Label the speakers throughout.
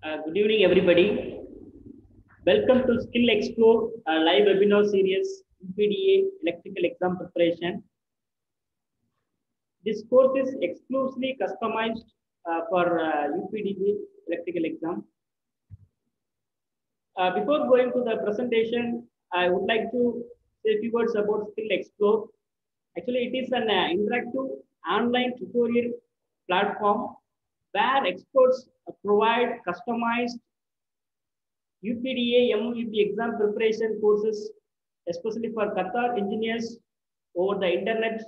Speaker 1: Good evening, everybody. Welcome to Skill Explore, a live webinar series, UPDA Electrical Exam Preparation. This course is exclusively customized for UPDA Electrical Exam. Before going to the presentation, I would like to say a few words about Skill Explore. Actually, it is an interactive online tutorial platform where experts provide customized UPDA, MUP exam preparation courses, especially for Qatar engineers over the internet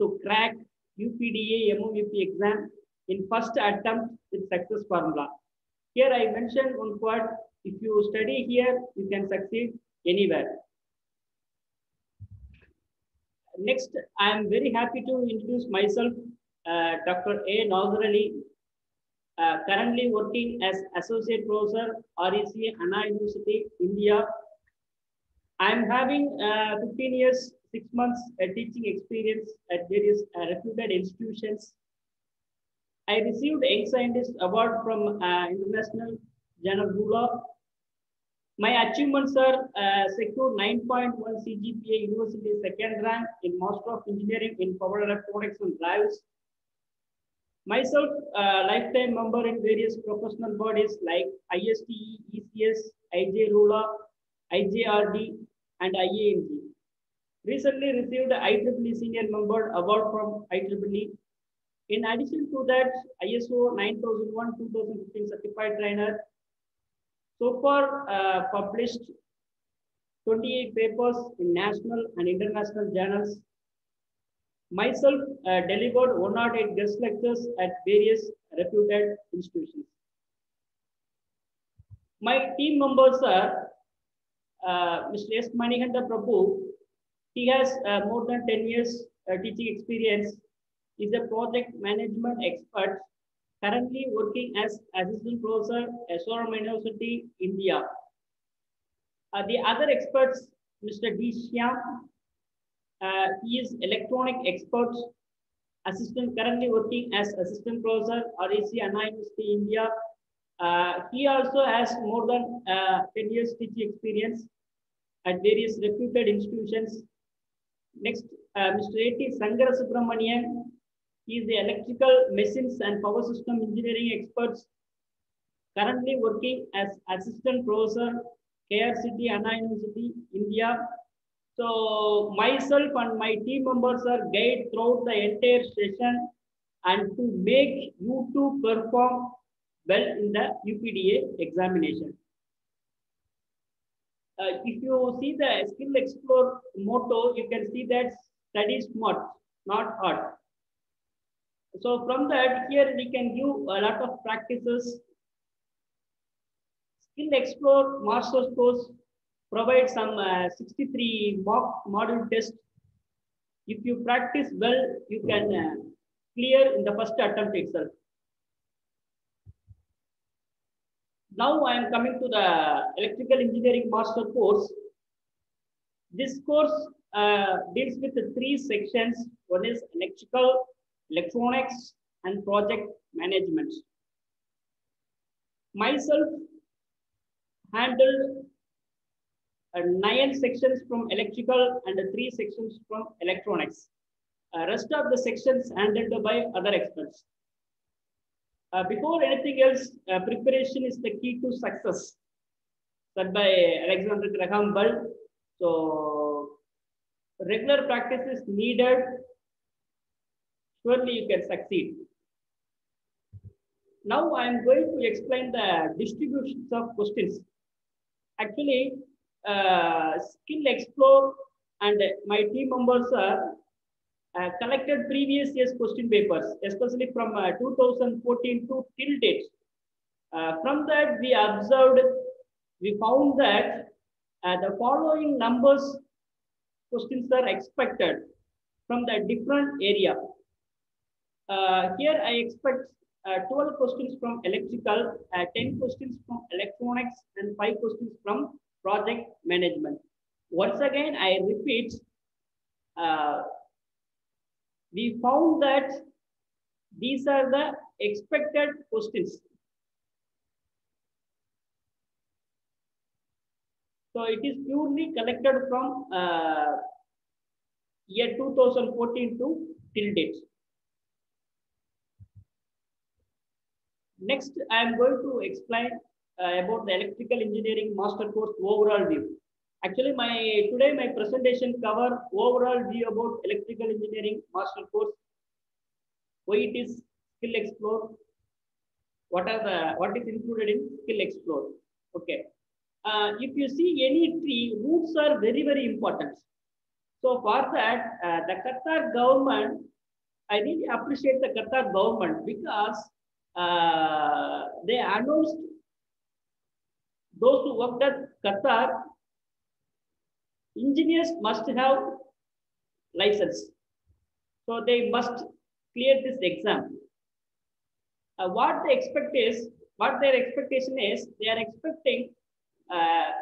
Speaker 1: to crack UPDA, MUP exam in first attempt with success formula. Here I mentioned one quote, if you study here, you can succeed anywhere. Next, I am very happy to introduce myself, Dr. A. Nazar Ali, currently working as Associate Professor, REC, Anna University, India. I am having 15 years, 6 months teaching experience at various reputed institutions. I received Young Scientist Award from International Journal Rula. My achievements are secured 9.1 CGPA University second rank in Master of Engineering in Power Electronics and Drives. Myself, lifetime member in various professional bodies like ISTE, ECS, IJ Rula, IJRD, and IAMG. Recently received IEEE Senior Member Award from IEEE. In addition to that, ISO 9001-2015 Certified Trainer. So far, published 28 papers in national and international journals. Myself delivered 108 guest lectures at various reputed institutions. My team members are Mr. S. Manikanta Prabhu. He has more than 10 years teaching experience. Is a project management expert, currently working as assistant professor at SRM University, India. The other experts, Mr. D. Shyam, he is electronic expert, assistant, currently working as assistant professor, REC, Anna University, India. He also has more than 10 years teaching experience at various reputed institutions. Next, Mr. A.T. Sangara Subramanian. He is the electrical machines and power system engineering expert, currently working as assistant professor, KRCT, Anna University, India. So myself and my team members are guide throughout the entire session and to make you to perform well in the UPDA examination. If you see the Skill Explore motto, you can see that study smart, not hard. So from that, here we can give a lot of practices. Skill Explore Master's course provides some 63 mock module test. If you practice well, you can clear in the first attempt itself. Now I am coming to the Electrical Engineering Master course. This course deals with the three sections. One is electrical, electronics, and project management. Myself handled 9 sections from electrical and 3 sections from electronics. Rest of the sections handled by other experts. Before anything else, preparation is the key to success, said by Alexander Graham Bell. So, regular practice is needed. Surely you can succeed. Now I am going to explain the distributions of questions. Actually, Skill Explore and my team members are collected previous year's question papers, especially from 2014 to till date. From that, we found that the following numbers questions are expected from the different area. Here I expect 12 questions from electrical, 10 questions from electronics, and 5 questions from project management. Once again, I repeat, we found that these are the expected questions. So it is purely collected from year 2014 to till date. Next, I am going to explain about the electrical engineering master course overall view. Actually, today my presentation cover overall view about electrical engineering master course, why it is skill explore, what is included in skill explore. Okay. If you see any tree, roots are very important. So for that, the Qatar government, I really appreciate the Qatar government because they announced those who worked at Qatar, engineers must have license. So they must clear this exam. What their expectation is, they are expecting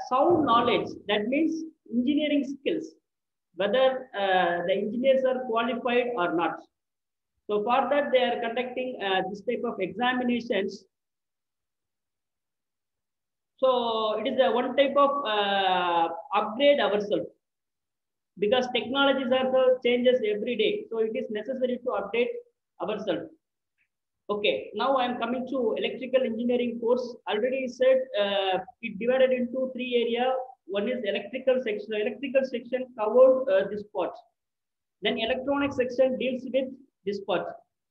Speaker 1: sound knowledge. That means engineering skills, whether the engineers are qualified or not. So for that, they are conducting this type of examinations. So it is a one type of upgrade ourselves because technologies also changes every day. So it is necessary to update ourselves. Okay, now I am coming to electrical engineering course. Already said it divided into three areas. One is electrical section. The electrical section covered this part. Then electronic section deals with this part.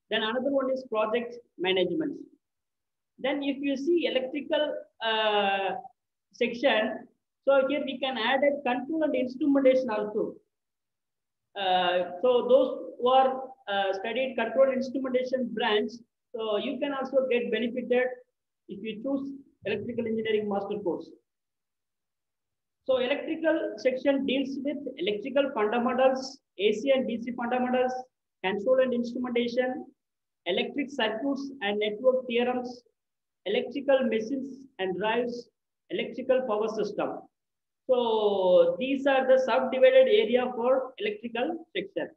Speaker 1: Then another one is project management. Then if you see electrical section, so here we can add a control and instrumentation also. So those who are studied control and instrumentation branch, so you can also get benefited if you choose electrical engineering master course. So electrical section deals with electrical fundamentals, AC and DC fundamentals, control and instrumentation, electric circuits and network theorems, electrical machines and drives, electrical power system. So these are the subdivided area for electrical section.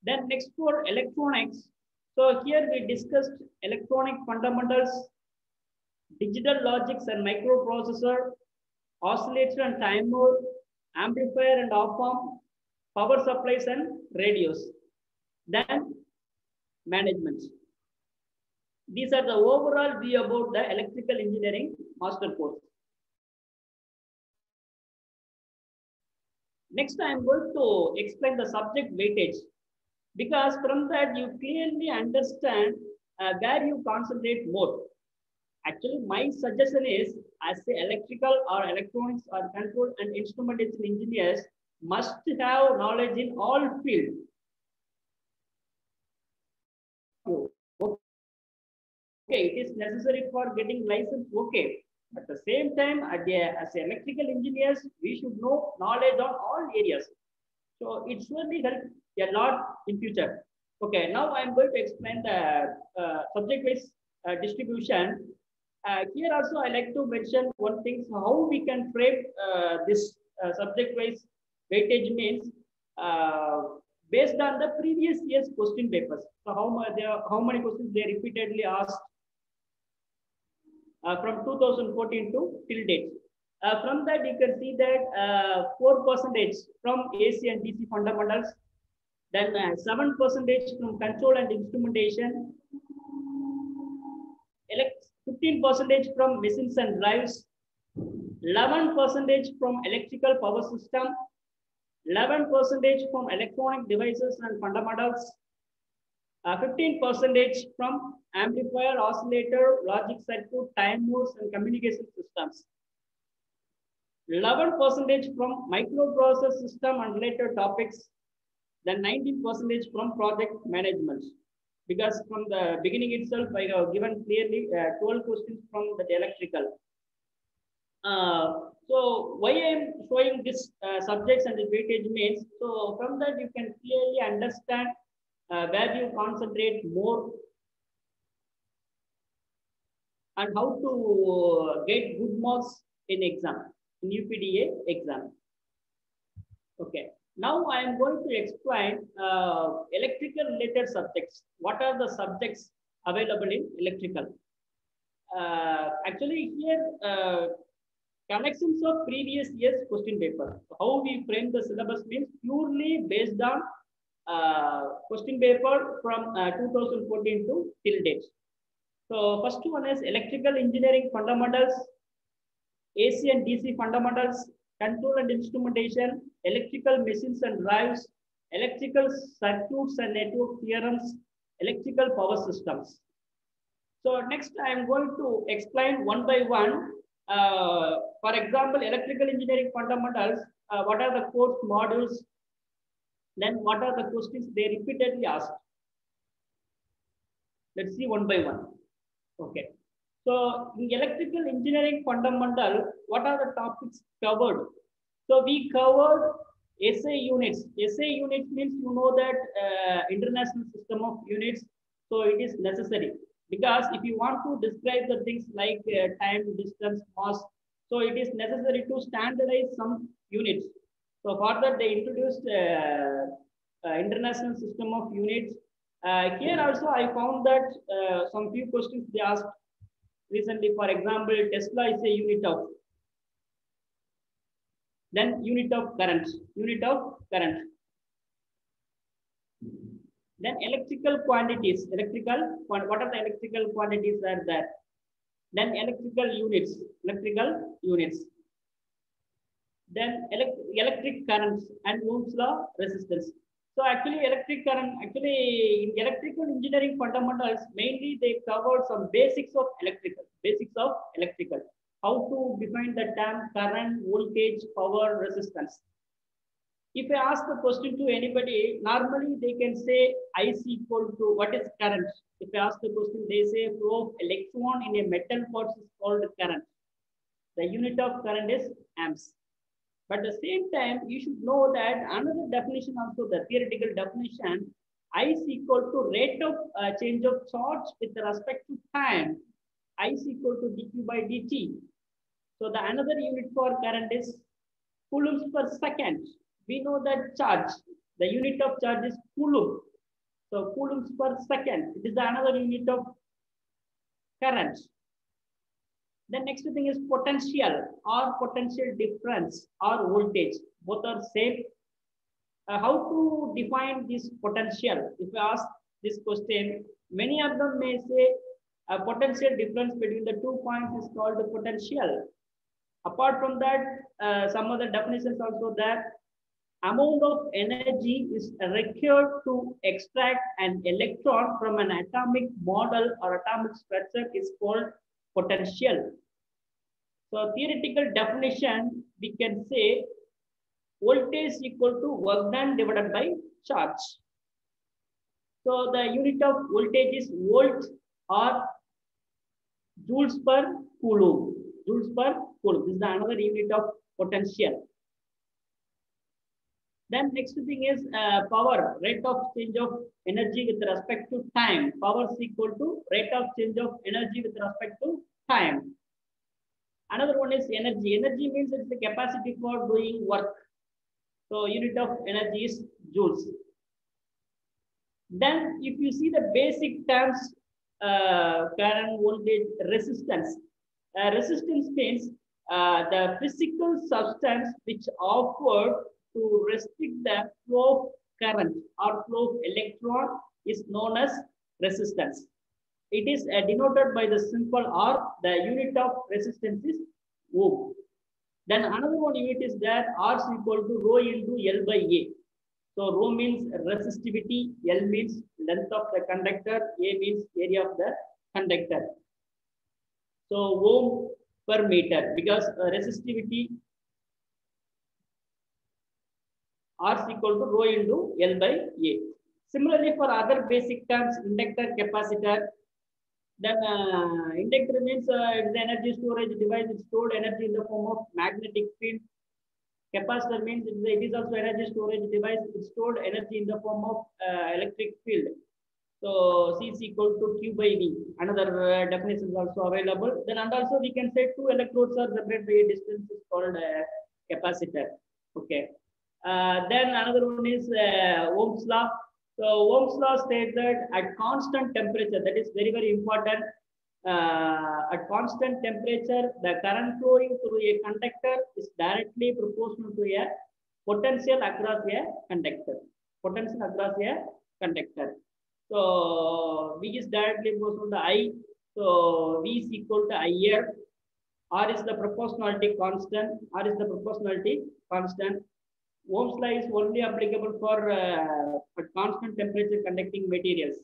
Speaker 1: Then next for electronics. So here we discussed electronic fundamentals, digital logics and microprocessor, oscillator and timer, amplifier and op-amp, power supplies and radios. Then management. These are the overall view about the electrical engineering master course. Next, I am going to explain the subject weightage because from that you clearly understand where you concentrate more. Actually, my suggestion is as the electrical or electronics or control and instrumentation engineers must have knowledge in all fields. Okay, it is necessary for getting license. Okay, at the same time, as electrical engineers, we should know knowledge on all areas. So it surely help a lot in future. Okay, now I am going to explain the subject-wise distribution. Here also I like to mention one thing, so how we can frame this subject-wise weightage means based on the previous year's question papers. So how many questions they repeatedly asked from 2014 to till date. From that you can see that 4% from AC and DC fundamentals, then 7% from control and instrumentation, 15% from machines and drives, 11% from electrical power system, 11% from electronic devices and fundamentals, 15% from amplifier, oscillator, logic circuit, timers, and communication systems. 11% from microprocessor system and related topics. Then 19% from project management. Because from the beginning itself, I have given clearly 12 questions from the electrical. So why I am showing this subjects and the weightage means, so from that you can clearly understand where you concentrate more and how to get good marks in exam, in UPDA exam. Okay. Now I am going to explain electrical related subjects. What are the subjects available in electrical? Actually here Collections of previous year's question paper. So how we frame the syllabus means purely based on question paper from 2014 to till date. So first one is electrical engineering fundamentals, AC and DC fundamentals, control and instrumentation, electrical machines and drives, electrical circuits and network theorems, electrical power systems. So next I am going to explain one by one. For example, electrical engineering fundamentals, what are the course modules, then what are the questions they repeatedly asked. Let's see one by one. Okay. So in electrical engineering fundamental, what are the topics covered? So we covered SI units. SI units means you know that international system of units. So it is necessary because if you want to describe the things like time, distance, mass, so it is necessary to standardize some units. So for that they introduced international system of units. Here also I found that some few questions they asked recently. For example, Tesla is a unit of, then unit of current, unit of current. Then electrical quantities, what are the electrical quantities are there? Then electrical units, electrical units. Then electric currents and Ohm's law resistance. So actually electric current, actually in electrical engineering fundamentals, mainly they covered some basics of electrical, how to define the term current, voltage, power, resistance. If I ask the question to anybody, normally they can say IC equal to what is current. If I ask the question, they say flow of electron in a metal parts is called current. The unit of current is amps. But at the same time, you should know that another definition also, the theoretical definition, I is equal to rate of change of charge with respect to time. I is equal to dq by dt. So the another unit for current is coulombs per second. We know that charge, the unit of charge is coulomb. So coulombs per second, it is another unit of current. The next thing is potential or potential difference or voltage. Both are same. How to define this potential? If you ask this question, many of them may say a potential difference between the 2 points is called the potential. Apart from that, some other definitions also there. Amount of energy is required to extract an electron from an atomic model or atomic structure is called potential. So theoretical definition, we can say voltage equal to work done divided by charge. So the unit of voltage is volt or joules per coulomb. Joules per coulomb. This is another unit of potential. Then next thing is power, rate of change of energy with respect to time. Power is equal to rate of change of energy with respect to time. Another one is energy. Energy means it's the capacity for doing work. So unit of energy is joules. Then if you see the basic terms, current, voltage, resistance. Resistance means the physical substance which offered to restrict the flow of current or flow of electron is known as resistance. It is denoted by the symbol R. The unit of resistance is ohm. Then another one unit is that R is equal to rho into L by A. So rho means resistivity, L means length of the conductor, A means area of the conductor. So ohm per meter, because resistivity R is equal to rho into L by A. Similarly, for other basic terms, inductor, capacitor, then inductor means it is energy storage device. It stored energy in the form of magnetic field. Capacitor means it is also energy storage device. It stored energy in the form of electric field. So C is equal to Q by V. Another definition is also available. Then and also we can say two electrodes are separated by a distance is called capacitor. Okay. Then another one is Ohm's law. So Ohm's law states that at constant temperature, that is very, very important. at constant temperature, the current flowing through a conductor is directly proportional to a potential across a conductor. Potential across a conductor. So V is directly proportional to I. So V is equal to IR. R is the proportionality constant. R is the proportionality constant. Ohm's law is only applicable for constant temperature conducting materials.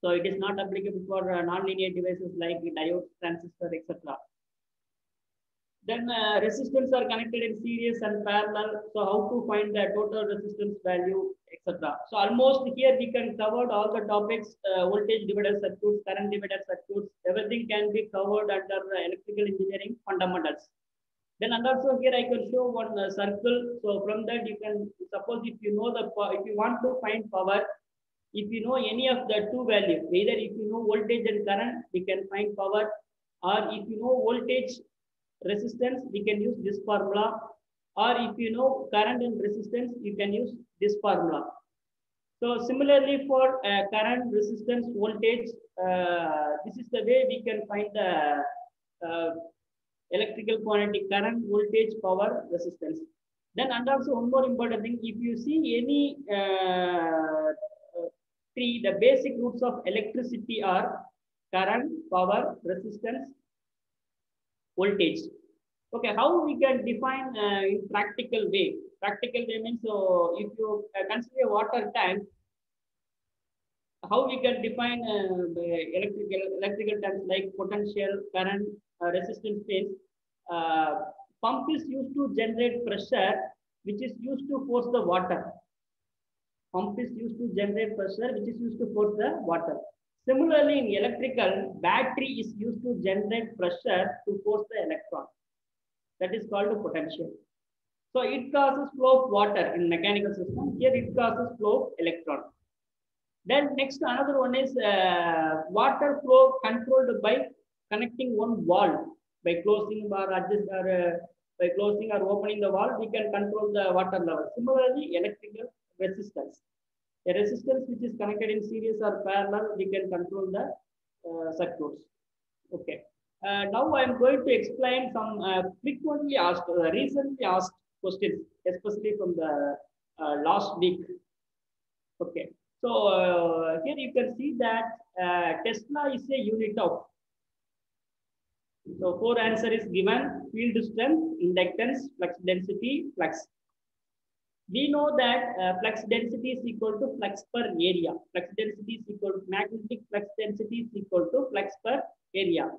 Speaker 1: So it is not applicable for non-linear devices like diodes, transistor, etc. Then resistance are connected in series and parallel. So how to find the total resistance value, etc. So almost here we can cover all the topics: voltage divider circuits, current divider circuits. Everything can be covered under electrical engineering fundamentals. Then and also here I can show one circle. So from that you can suppose if you know if you want to find power, if you know any of the two values, either if you know voltage and current, we can find power, or if you know voltage resistance, we can use this formula, or if you know current and resistance, you can use this formula. So similarly for current, resistance, voltage, this is the way we can find the electrical quantity: current, voltage, power, resistance. Then and also one more important thing, if you see any the basic roots of electricity are current, power, resistance, voltage. Okay, how we can define in practical way? Practical way means, so if you consider a water tank, how we can define electrical terms like potential, current, resistance means pump is used to generate pressure, which is used to force the water. Pump is used to generate pressure, which is used to force the water. Similarly, in electrical, battery is used to generate pressure to force the electron. That is called a potential. So it causes flow of water in mechanical system. Here it causes flow of electron. Then next another one is water flow controlled by connecting one valve. By closing or adjust or by closing or opening the valve, we can control the water level. Similarly, electrical resistance. A resistance which is connected in series or parallel, we can control the circuits. Okay. Now I am going to explain some frequently asked, recently asked questions, especially from the last week. Okay. So here you can see that Tesla is a unit of. So 4 answer is given: field strength, inductance, flux density, flux. We know that flux density is equal to flux per area. Flux density is equal to magnetic flux density is equal to flux per area.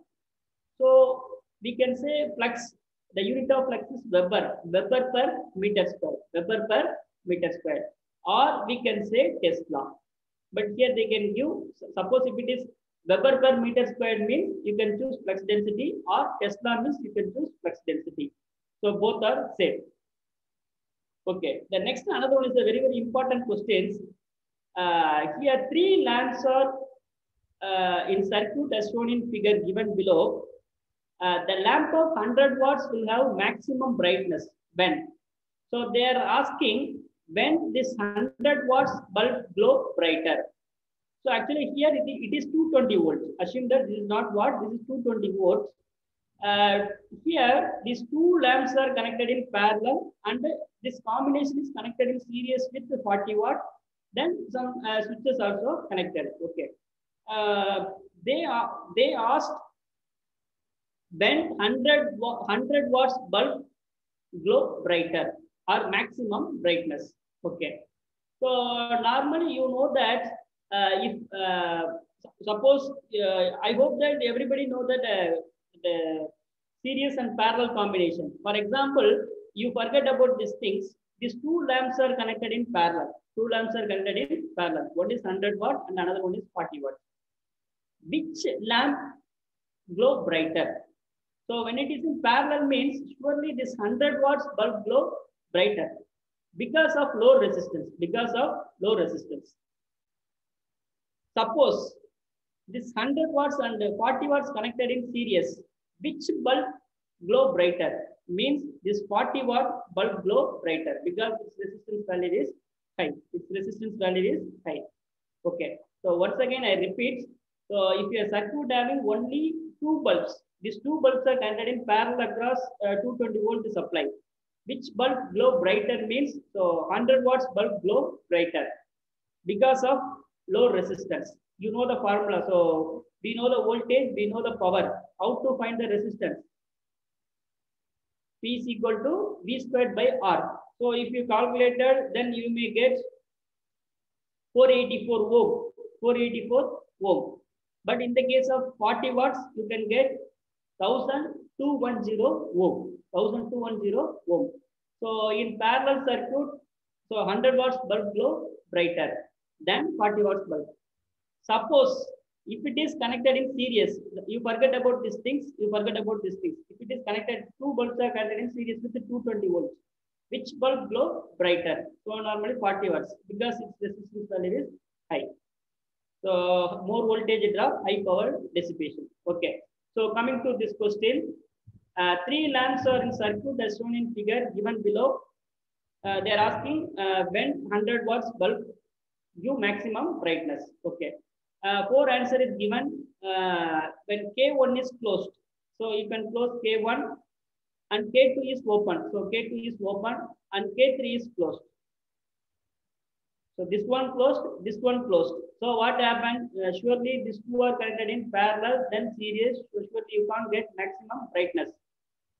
Speaker 1: So we can say flux, the unit of flux is Weber, Weber per meter square, Weber per meter square. Or we can say Tesla. But here they can give, suppose if it is Weber per meter square means you can choose flux density, or Tesla means you can choose flux density. So both are same. Okay, the next another one is a very, very important questions. Here 3 lamps are in circuit as shown in figure given below. The lamp of 100 watts will have maximum brightness when. So they are asking when this 100 watts bulb glow brighter. So actually here it is 220 volts. Assume that this is not watt, this is 220 volts. Here these 2 lamps are connected in parallel, and this combination is connected in series with 40 watt. Then some switches also connected. Okay. They asked when 100 watts bulb glow brighter or maximum brightness. Okay. So normally you know that if suppose I hope that everybody know that the series and parallel combination. For example, you forget about these things. These 2 lamps are connected in parallel. 2 lamps are connected in parallel. One is 100 watt and another one is 40 watt. Which lamp glow brighter? So when it is in parallel means surely this 100 watts bulb glow brighter because of low resistance. Because of low resistance. Suppose this 100 watts and 40 watts connected in series, which bulb glow brighter? Means this 40 watt bulb glow brighter because its resistance value is high. Its resistance value is high. Okay. So once again I repeat, So if your circuit having only two bulbs, these two bulbs are connected in parallel across 220 volt supply. Which bulb glow brighter means, so 100 watts bulb glow brighter because of low resistance. You know the formula. So we know the voltage, we know the power. How to find the resistance? P is equal to V squared by R. So if you calculated, then you may get 484 ohm. 484 ohm. But in the case of 40 watts, you can get 1210 ohm. 1210 ohm. So in parallel circuit, so 100 watts bulb glow brighter than 40 watts bulb. Suppose if it is connected in series, you forget about these things, you forget about these things. If it is connected, two bulbs are connected in series with the 220 volts. Which bulb glow brighter? So normally 40 watts because its resistance value is high. So more voltage drop, high power dissipation. Okay. So coming to this question, three lamps are in circuit as shown in figure given below. They are asking when 100 watts bulb give maximum brightness. Okay. Four answer is given when K1 is closed. So you can close K1 and K2 is open. So K2 is open and K3 is closed. So this one closed, this one closed. So what happened? Surely these two are connected in parallel, then series. So surely you can't get maximum brightness.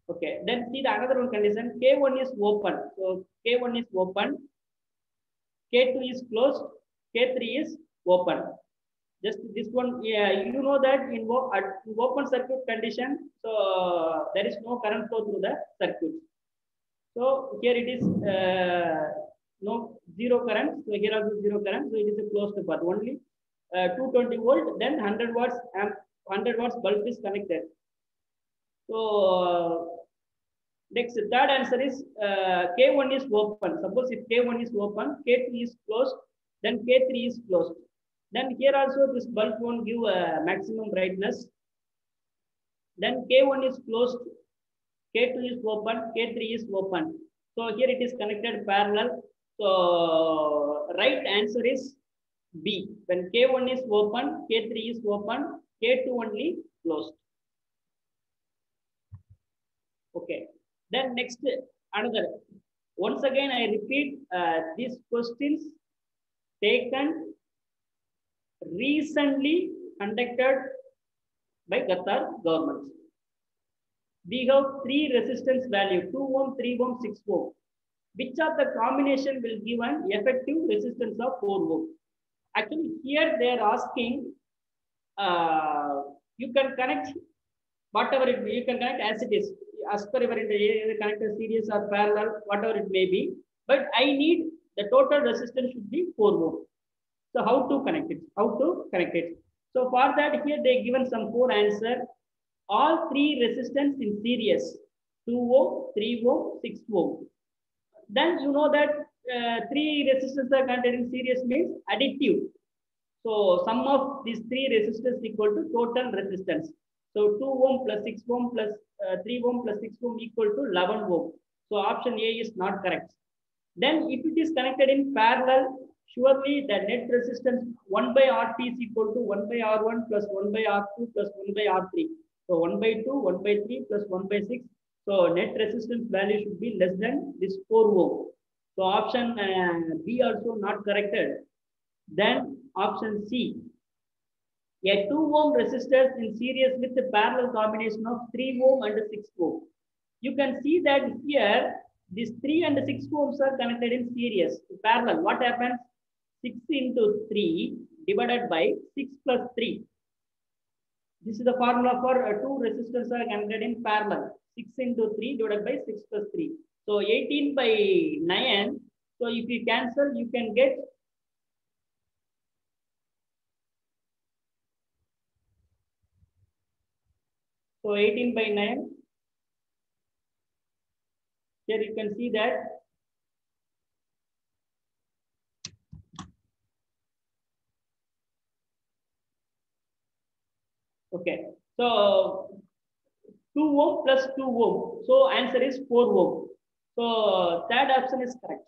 Speaker 1: Okay. Then see the another one condition. K1 is open. So K1 is open. K2 is closed. K3 is open. Just this one, yeah, you know that in open circuit condition, so there is no current flow through the circuit. So here it is no zero current. So here also zero current. So it is a closed path. Only 220 volt, then 100 watts 100 watts bulb is connected. So next third answer is K1 is open. Suppose if K1 is open, K2 is closed, then K3 is closed. Then here also this bulb won't give maximum brightness. Then K1 is closed, K2 is open, K3 is open. So here it is connected parallel. So right answer is B. When K1 is open, K3 is open, K2 only closed. Okay. Then next another. Once again I repeat these questions taken recently conducted by Qatar government. We have three resistance value 2 ohm, 3 ohm, 6 ohm. Which of the combination will give an effective resistance of 4 ohm? Actually, here they are asking you can connect whatever it you can connect as it is, as per your connector series or parallel, whatever it may be. But I need the total resistance should be 4 ohm. So how to connect it? How to connect it? So for that, here they given some four answer. All three resistance in series 2 ohm, 3 ohm, 6 ohm. Then you know that three resistors are contained in series means additive. So sum of these three resistors equal to total resistance. So 2 ohm plus 6 ohm plus 3 ohm plus 6 ohm equal to 11 ohm. So option A is not correct. Then if it is connected in parallel, surely the net resistance 1 by RT is equal to 1 by R1 plus 1 by R2 plus 1 by R3. So 1 by 2, 1 by 3 plus 1 by 6. So net resistance value should be less than this 4 ohm. So option B also not corrected. Then option C. A 2 ohm resistor in series with a parallel combination of 3 ohm and 6 ohm. You can see that here these 3 and 6 ohms are connected in series parallel. What happens? 6 into 3 divided by 6 plus 3. This is the formula for two resistors are connected in parallel. 6 into 3 divided by 6 plus 3. So 18 by 9. So if you cancel, you can get so 18 by 9. Here you can see that okay. So 2 ohm plus 2 ohm. So answer is 4 ohm. So third option is correct.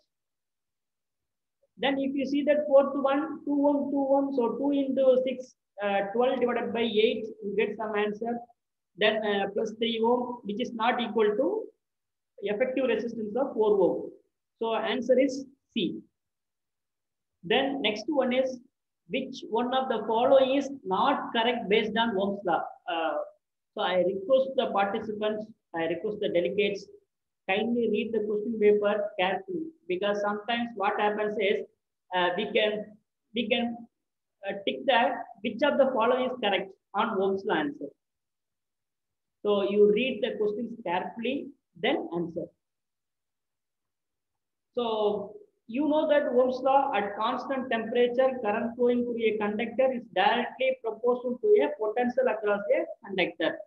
Speaker 1: Then if you see that fourth one, 2 ohm, 2 ohm, so 2 into 6, 12 divided by 8, you get some answer. Then plus 3 ohm, which is not equal to effective resistance of 4 ohm. So answer is C. Then next one is, which one of the following is not correct based on Ohm's law? So I request the participants, I request the delegates, kindly read the question paper carefully, because sometimes what happens is we can tick that which of the following is correct on Ohm's law answer. So you read the questions carefully, then answer. So you know that Ohm's law, at constant temperature, current flowing through a conductor is directly proportional to a potential across a conductor.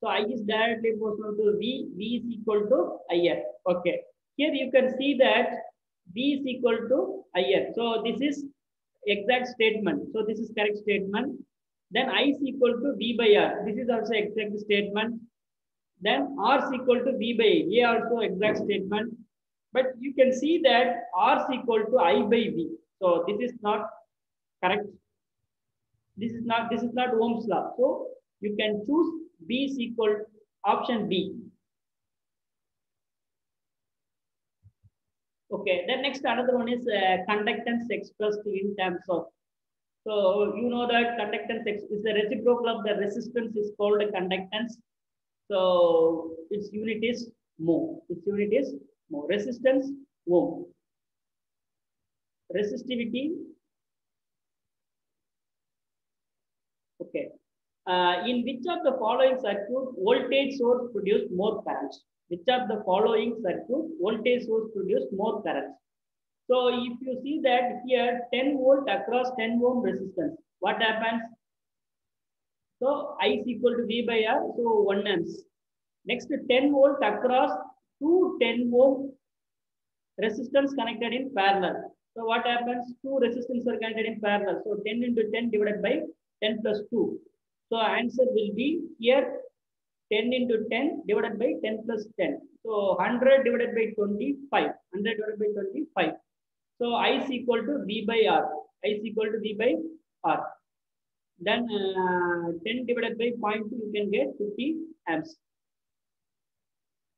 Speaker 1: So I is directly proportional to V. V is equal to IR. Okay. Here you can see that V is equal to IR. So this is exact statement. So this is correct statement. Then I is equal to V by R. This is also exact statement. Then R is equal to V by A. A also exact statement. But you can see that R is equal to I by V. So this is not correct. This is not Ohm's law. So you can choose B is equal option B. Okay. Then next another one is conductance expressed in terms of. So you know that conductance is the reciprocal of the resistance is called conductance. So its unit is mho. Its unit is mho. Resistance ohm. Resistivity. Okay. In which of the following circuit voltage source produce more current? Which of the following circuit voltage source produce more current? So if you see that here 10 volt across 10 ohm resistance, what happens? So I is equal to V by R, so 1 amps. Next 10 volt across two 10 ohm resistance connected in parallel. So what happens? Two resistance are connected in parallel. So 10 into 10 divided by 10 plus 2. So answer will be here 10 into 10 divided by 10 plus 10. So 100 divided by 25. 100 divided by 25. So I is equal to V by R. I is equal to V by R. Then 10 divided by 0.2, you can get 50 amps.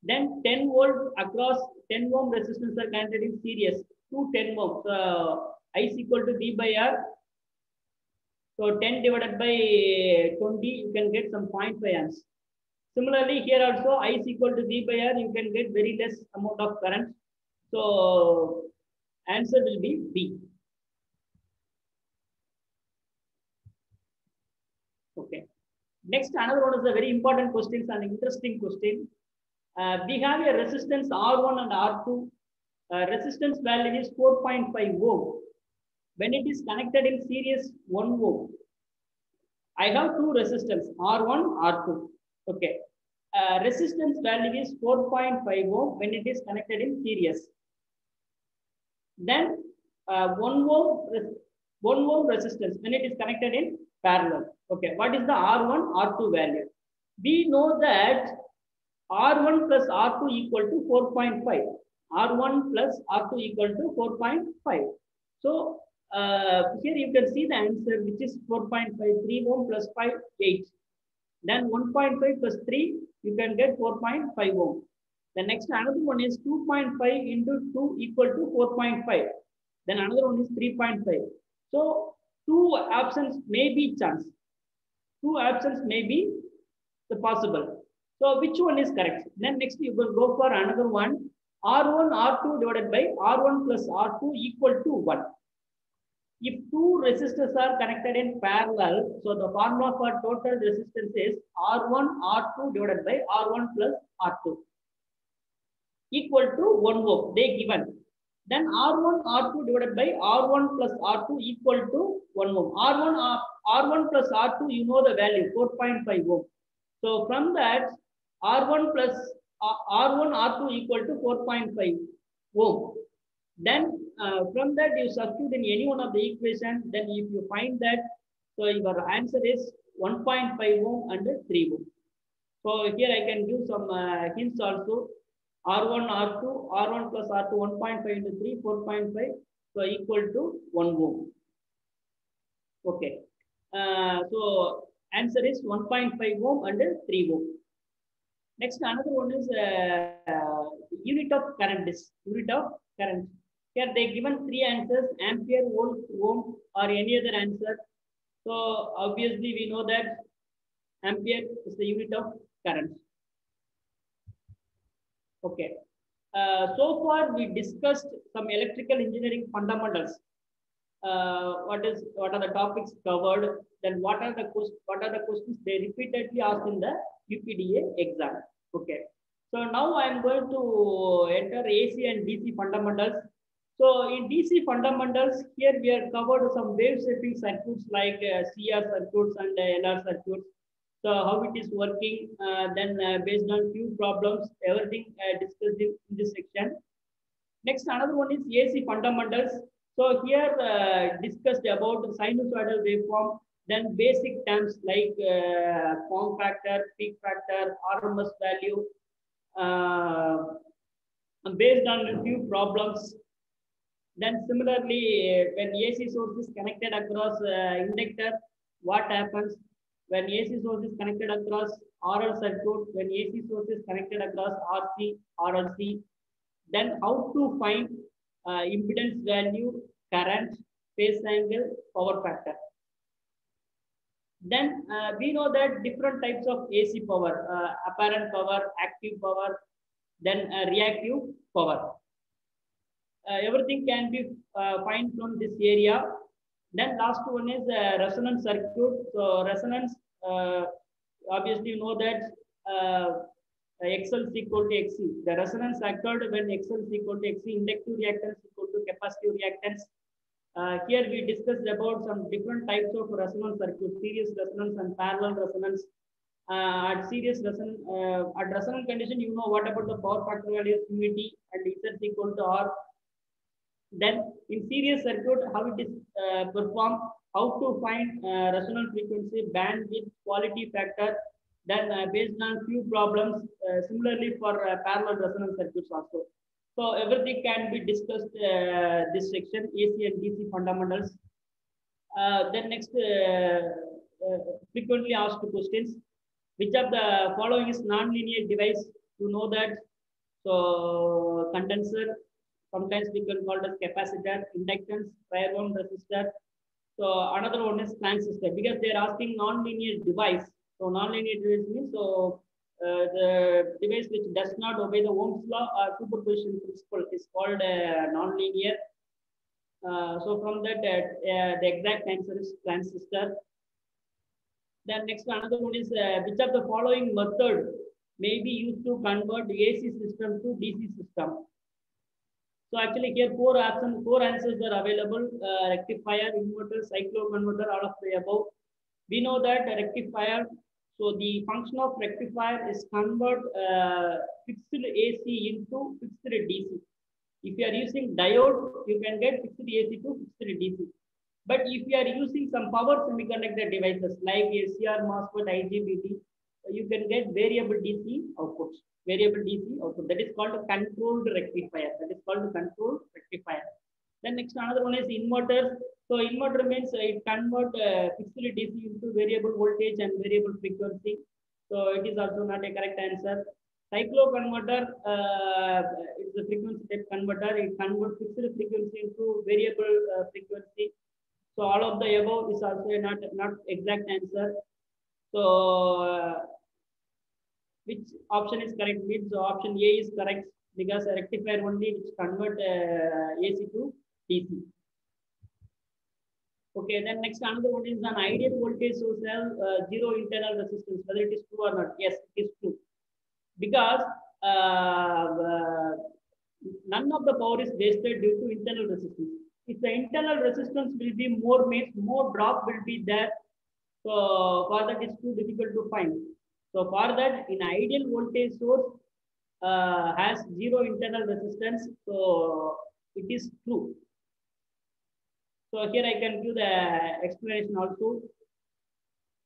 Speaker 1: Then 10 volt across 10 ohm resistance are connected in series. 2 10 ohm. So I is equal to V by R. So 10 divided by 20, you can get some 0.5 amps. Similarly, here also I is equal to V by R, you can get very less amount of current. So answer will be B. Okay. Next, another one is a very important question and interesting question. We have a resistance R1 and R2. Resistance value is 4.5 ohm. When it is connected in series 1 ohm, I have two resistance R1, R2. Okay. Resistance value is 4.5 ohm when it is connected in series. Then 1 ohm resistance when it is connected in parallel. Okay. What is the R1, R2 value? We know that R1 plus R2 equal to 4.5. R1 plus R2 equal to 4.5. So here you can see the answer, which is 4.5, 3 ohm plus 5, 8. Then 1.5 plus 3, you can get 4.5 ohm. The next another one is 2.5 into 2 equal to 4.5. Then another one is 3.5. So two options may be chance. Two options may be the possible. So which one is correct? Then next you will go for another one. R1, R2 divided by R1 plus R2 equal to 1. If two resistors are connected in parallel, so the formula for total resistance is R1, R2 divided by R1 plus R2 equal to 1 ohm. They given. Then R1, R2 divided by R1 plus R2 equal to 1 ohm. R1 plus R2, you know the value, 4.5 ohm. So from that, R1 plus R1, R2 equal to 4.5 ohm. Then from that you substitute in any one of the equation. Then if you find that, so your answer is 1.5 ohm and 3 ohm. So here I can give some hints also. R1, R2, R1 plus R2, 1.5 into 3, 4.5. So equal to 1 ohm. Okay. So answer is 1.5 ohm and 3 ohm. Next, another one is unit of current. This unit of current. Here they given three answers: ampere, volt, ohm, or any other answer. So obviously we know that ampere is the unit of current. Okay. So far we discussed some electrical engineering fundamentals. What are the topics covered? Then what are the questions they repeatedly asked in the UPDA exam? Okay. So now I am going to enter AC and DC fundamentals. So in DC fundamentals, here we have covered some wave shaping circuits like CR circuits and LR circuits. So how it is working, then based on few problems, everything discussed in this section. Next, another one is AC fundamentals. So here discussed about sinusoidal waveform, then basic terms like form factor, peak factor, RMS value, uh, based on a few problems. Then similarly, when AC source is connected across inductor, what happens? When AC source is connected across RL circuit, when AC source is connected across RC, RLC, then how to find impedance value, current, phase angle, power factor. Then we know that different types of AC power, apparent power, active power, then reactive power. Everything can be found from this area. Then last one is resonance circuit. So resonance, uh, obviously you know that XL is equal to XC. The resonance occurred when XL is equal to XC, inductive reactance equal to capacitive reactance. Here we discussed about some different types of resonance circuits, series resonance and parallel resonance. At resonance condition, you know what about the power factor value is unity and Z is equal to R. Then in series circuit, how it is performed, how to find resonance frequency, bandwidth, quality factor. Then based on few problems, similarly for parallel resonance circuits also. So everything can be discussed this section, AC and DC fundamentals. Then next, frequently asked questions. Which of the following is non-linear device? You know that. So condenser, sometimes we can call it as capacitor, inductance, wire wound resistor. So another one is transistor because they are asking non-linear device. So non-linear device means the device which does not obey the Ohm's law or superposition principle is called non-linear. So from that, the exact answer is transistor. Then next another one is which of the following method may be used to convert AC system to DC system? So actually here four answers are available: rectifier, inverter, cycloconverter, all of the above. We know that rectifier. So the function of rectifier is convert fixed AC into fixed DC. If you are using diode, you can get fixed AC to fixed DC. But if you are using some power semiconductor devices like SCR, MOSFET, IGBT, you can get variable DC output. Variable DC output. That is called a controlled rectifier. That is called a controlled rectifier. Then next another one is inverter. So inverter means it convert fixed DC into variable voltage and variable frequency. So it is also not a correct answer. Cycloconverter is the frequency type converter. It converts fixed frequency into variable frequency. So all of the above is also not exact answer. So which option is correct? Means option A is correct because a rectifier only which convert AC to DC. Okay, then next another one is an ideal voltage source have zero internal resistance. Whether it is true or not? Yes, it is true because none of the power is wasted due to internal resistance. If the internal resistance will be more, means more drop will be there. So for that it's too difficult to find. So for that, in ideal voltage source has zero internal resistance. So it is true. So here I can give the explanation also.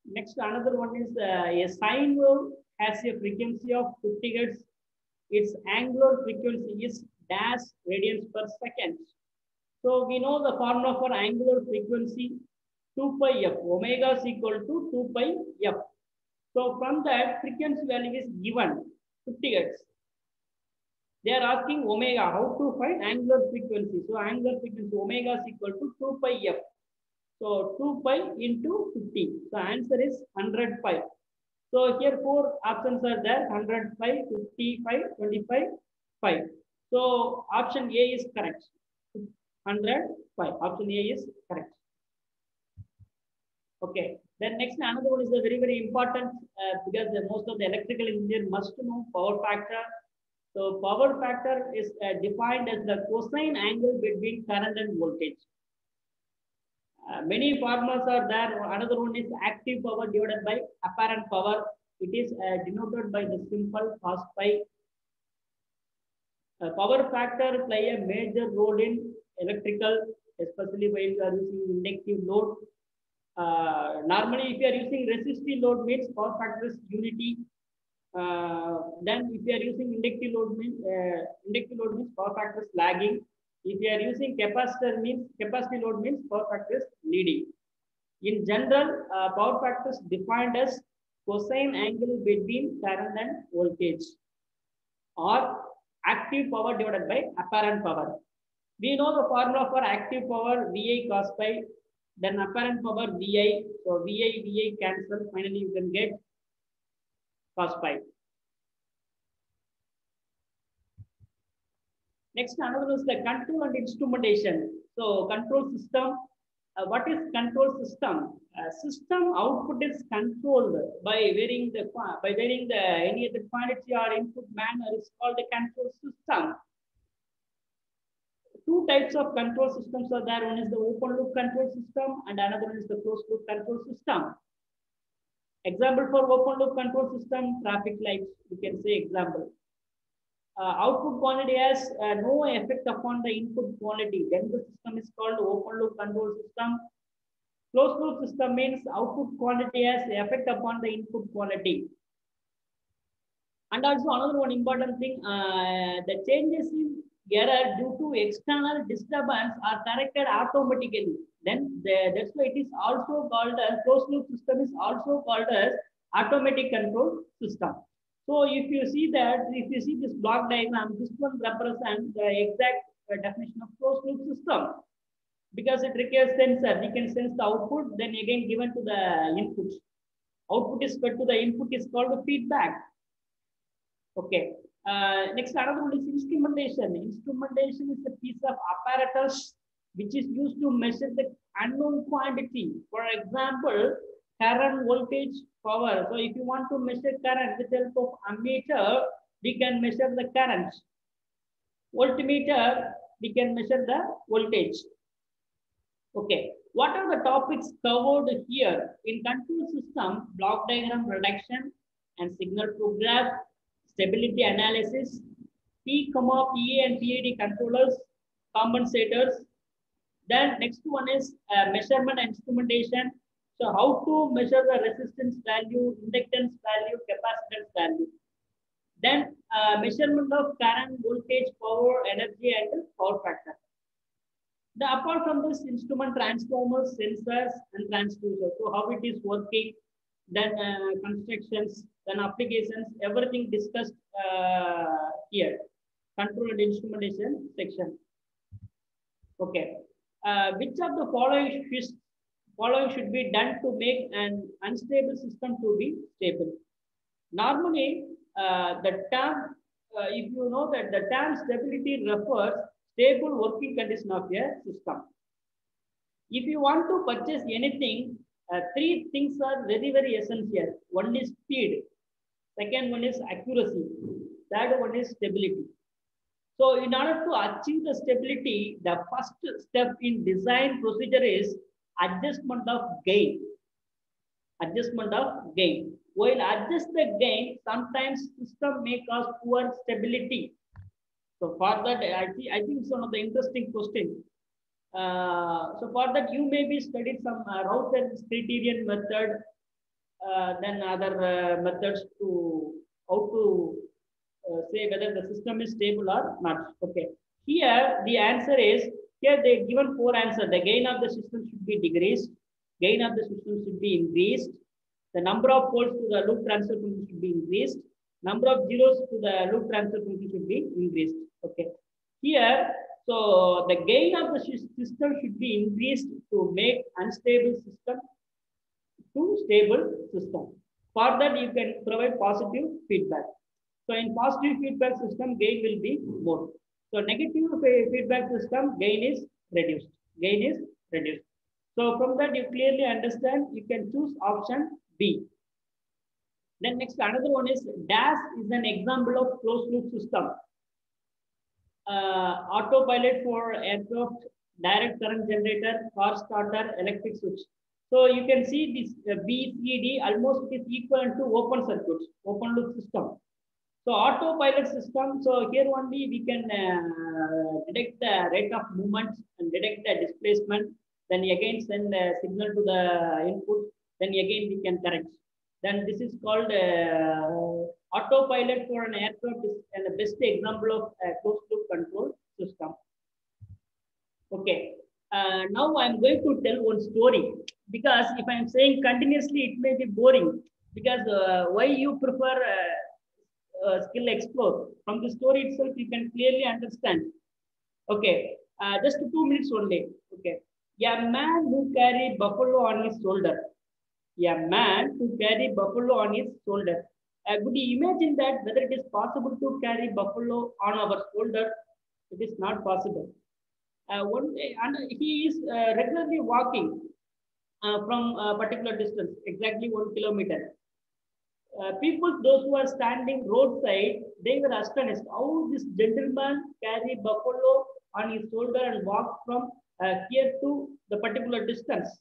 Speaker 1: Next, another one is a sine wave has a frequency of 50 Hz. Its angular frequency is dash radians per second. So we know the formula for angular frequency. 2 pi f. Omega is equal to 2 pi f. So from that frequency value is given 50 hertz. They are asking omega, how to find angular frequency. So angular frequency omega is equal to 2 pi f. So 2 pi into 50. So answer is 100 pi. So here four options are there: 100 pi, 55, 25, 5. So option A is correct. 100 pi. Option A is correct. Okay. Then next another one is a very important because most of the electrical engineer must know power factor. So power factor is defined as the cosine angle between current and voltage. Many formulas are there. Another one is active power divided by apparent power. It is denoted by the simple cos pi. Power factor play a major role in electrical, especially when you are using inductive load. Normally, if you are using resistive load, means power factor is unity. Then, if you are using inductive load, means power factor is lagging. If you are using capacitor, means capacity load means power factor is leading. In general, power factor is defined as cosine angle between current and voltage, or active power divided by apparent power. We know the formula for active power VI cos pi, then apparent power VI. So VI cancel. Finally, you can get cos pi. Next, another is the control and instrumentation. So control system. What is control system? System output is controlled by varying the any of the quantity or input manner is called the control system. Two types of control systems are there. One is the open loop control system and another one is the closed loop control system. Example for open loop control system: traffic lights. We can say example. Output quantity has no effect upon the input quality. Then the system is called open loop control system. Closed loop system means output quantity has effect upon the input quality. And also another one important thing, the changes in error due to external disturbance are corrected automatically. Then that's why it is also called as closed loop system is also called as automatic control system. So if you see this block diagram, this one represents the exact definition of closed loop system, because it requires sensor. We can sense the output, then again given to the input. Output is fed to the input is called the feedback. Okay. Next, another one is instrumentation. Instrumentation is a piece of apparatus which is used to measure the unknown quantity. For example, current, voltage, power. So if you want to measure current with the help of ammeter, we can measure the current. Voltmeter, we can measure the voltage. Okay. What are the topics covered here? In control system, block diagram reduction and signal flow graph, stability analysis, P, PA and PID controllers, compensators. Then next one is measurement and instrumentation. So how to measure the resistance value, inductance value, capacitance value. Then measurement of current, voltage, power, energy, and power factor. Apart from this, instrument transformers, sensors, and transducers. So how it is working, then constructions, then applications, everything discussed here. Control and instrumentation section. Okay. Which of the following should be done to make an unstable system to be stable? Normally, the term, if you know that the term stability refers stable working condition of a system. If you want to purchase anything, three things are very essential. One is speed, second one is accuracy, third one is stability. So in order to achieve the stability, the first step in design procedure is adjustment of gain. Adjustment of gain. While adjust the gain, sometimes system may cause poor stability. So for that, I think it's one of the interesting questions. So for that, you may be studied some Rauter's criterion method, then other methods to how to say whether the system is stable or not. Okay. Here the answer is, here they given four answers. The gain of the system should be decreased. gain of the system should be increased. The number of poles to the loop transfer function should be increased. Number of zeros to the loop transfer function should be increased. Okay. Here, so the gain of the system should be increased to make unstable system to stable system. For that, you can provide positive feedback. So in positive feedback system, gain will be more. So negative feedback system, gain is reduced. Gain is reduced. So from that, you clearly understand, you can choose option B. Then next, another one is DAS is an example of closed loop system. Autopilot for aircraft, direct current generator, car starter, electric switch. So you can see this B, C, D almost is equal to open circuits, open loop system. So autopilot system, so here only we can detect the rate of movement and detect the displacement, then again send a signal to the input, then again we can correct. Then this is called autopilot for an aircraft is the best example of a closed loop control system. Okay, now I'm going to tell one story, because if I'm saying continuously, it may be boring, because why you prefer skill explore. From the story itself, you can clearly understand. Okay, just 2 minutes only. Okay, a man who carry buffalo on his shoulder. A man who carry buffalo on his shoulder. Could you imagine that whether it is possible to carry buffalo on our shoulder? It is not possible. One day, and he is regularly walking from a particular distance, exactly 1 kilometer. People, those who are standing roadside, they were astonished how this gentleman carry buffalo on his shoulder and walk from here to the particular distance,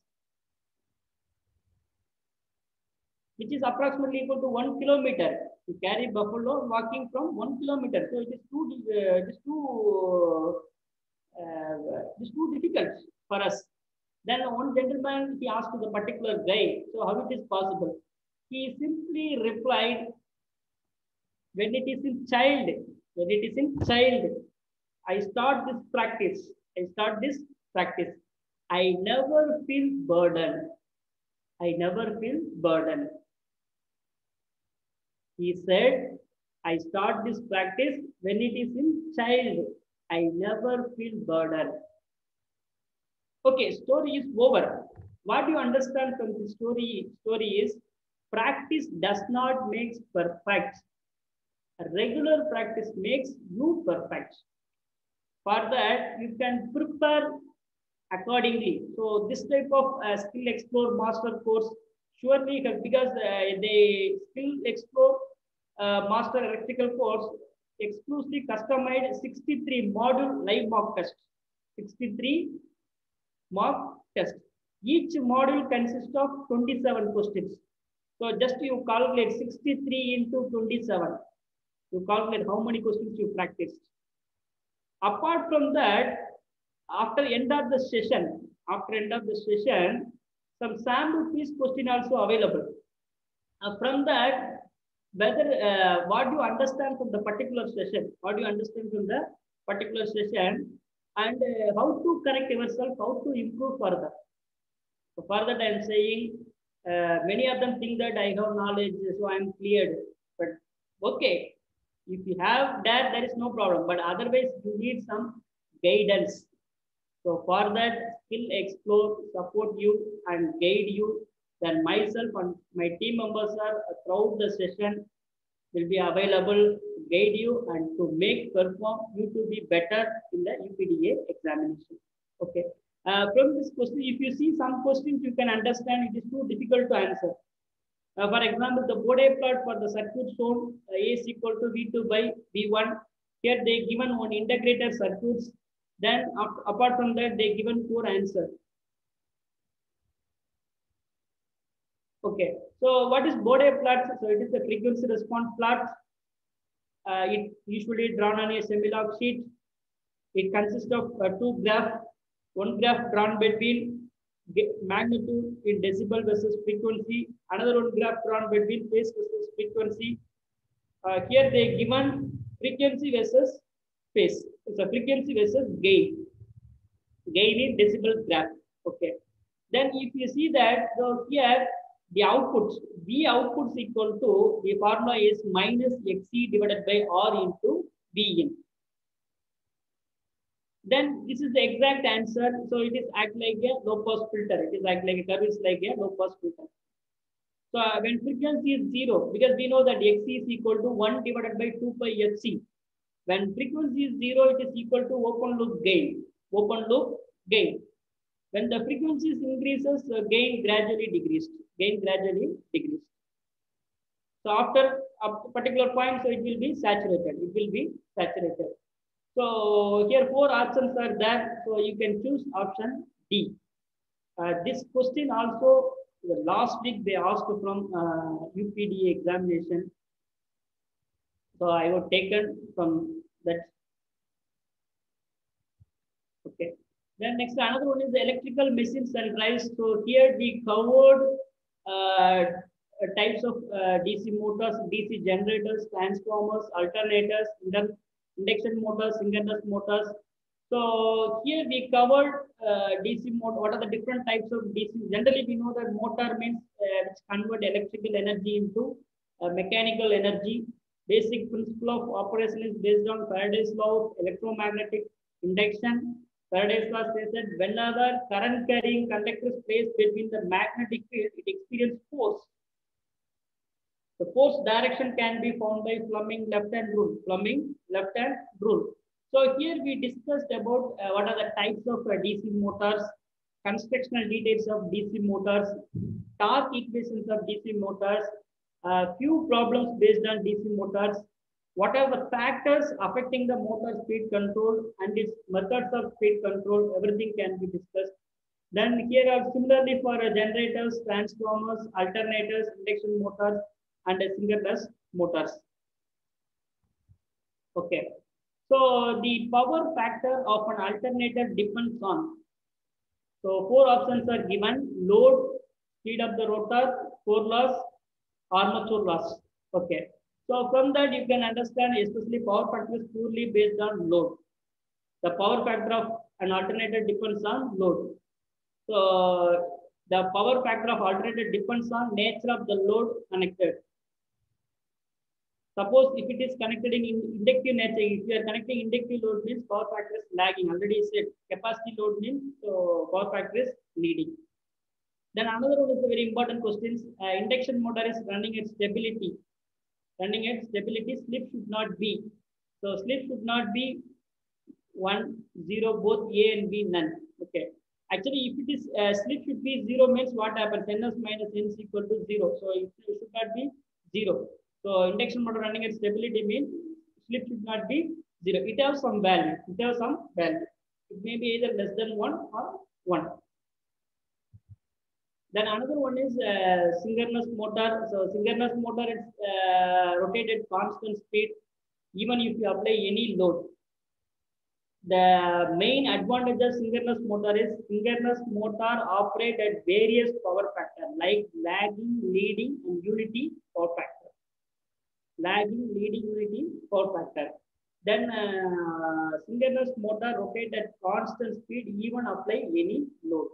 Speaker 1: which is approximately equal to 1 kilometer. To carry buffalo walking from 1 kilometer, so it is too difficult for us. Then one gentleman, he asked the particular guy, so how it is possible? He simply replied, when it is in child, I start this practice. I never feel burden. He said, I start this practice when it is in child. I never feel burden. Okay, story is over. What you understand from the story is, practice does not make perfect. Regular practice makes you perfect. For that, you can prepare accordingly. So this type of skill explore master course, surely, because the skill explore master electrical course exclusively customized 63 module live mock test. 63 mock test. Each module consists of 27 questions. So just you calculate 63 into 27. You calculate how many questions you practiced. Apart from that, after end of the session, some sample piece question also available. From that, whether what you understand from the particular session, and how to correct yourself, how to improve further. So for that, I am saying many of them think that I have knowledge, so I am cleared. But okay, if you have that, there is no problem. But otherwise, you need some guidance. So for that, skill explore, support you and guide you. Then myself and my team members are throughout the session will be available to guide you and to make perform you to be better in the UPDA examination. Okay. From this question, if you see some questions, you can understand it is too difficult to answer. For example, the Bode plot for the circuit shown A is equal to V2 by V1. Here they given one integrated circuits. Then apart from that, they given 4 answers. Okay. So what is Bode plot? So it is a frequency response plot. It usually drawn on a semi-log sheet. It consists of 2 graphs. One graph drawn between magnitude in decibel versus frequency. Another one graph drawn between phase versus frequency. Here they given frequency versus phase. So frequency versus gain. Gain in decibel graph. Okay. Then if you see that, so here the output, V output is equal to, the formula is minus Xc divided by R into V in. Then this is the exact answer. So it is act like a low pass filter. It is act like a curve is like a low pass filter. So when frequency is 0, because we know that Xc is equal to 1 divided by 2 pi Fc. When frequency is 0, it is equal to open loop gain. Open loop gain. When the frequencies increases, gain gradually decreased. Gain gradually decreased. So after a particular point, so it will be saturated. It will be saturated. So here 4 options are there. So you can choose option D. This question also, the last week they asked from UPDA examination. So I was taken from that. Okay. Then next another one is the electrical machines and drives. So here we covered types of DC motors, DC generators, transformers, alternators, induction motors, synchronous motors. So here we covered DC motor. What are the different types of DC? Generally, we know that motor means which convert electrical energy into mechanical energy. Basic principle of operation is based on Faraday's law of electromagnetic induction. Faraday's law says that whenever current carrying conductor is placed between the magnetic field, it experiences force. The force direction can be found by Fleming left-hand rule. Fleming left-hand rule. So here we discussed about what are the types of DC motors, constructional details of DC motors, torque equations of DC motors, few problems based on DC motors, what are the factors affecting the motor speed control and its methods of speed control, everything can be discussed. Then here are similarly for generators, transformers, alternators, induction motors, and synchronous motors. Okay. So the power factor of an alternator depends on. So 4 options are given: load, speed of the rotor, core loss, armature loss. Okay. So from that you can understand, especially power factor is purely based on load. The power factor of an alternator depends on load. So the power factor of alternator depends on nature of the load connected. Suppose if it is connected in inductive nature, if you are connecting inductive load means power factor is lagging. Already said capacity load means so power factor is leading. Then another one is a very important question. Induction motor is running at stability. Running at stability, slip should not be. So slip should not be 1, 0, both A and B none. Okay. Actually, if it is slip should be 0 means what happens? Ns minus n is equal to 0. So it should not be 0. So induction motor running at stability means slip should not be 0. It has some value. It has some value. It may be either less than 1 or 1. Then another one is synchronous motor. So synchronous motor is rotated constant speed even if you apply any load. The main advantage of synchronous motor is synchronous motor operate at various power factor like lagging, leading, and unity power factor. Lagging, leading, unity power factor. Then synchronous motor rotate at constant speed even apply any load.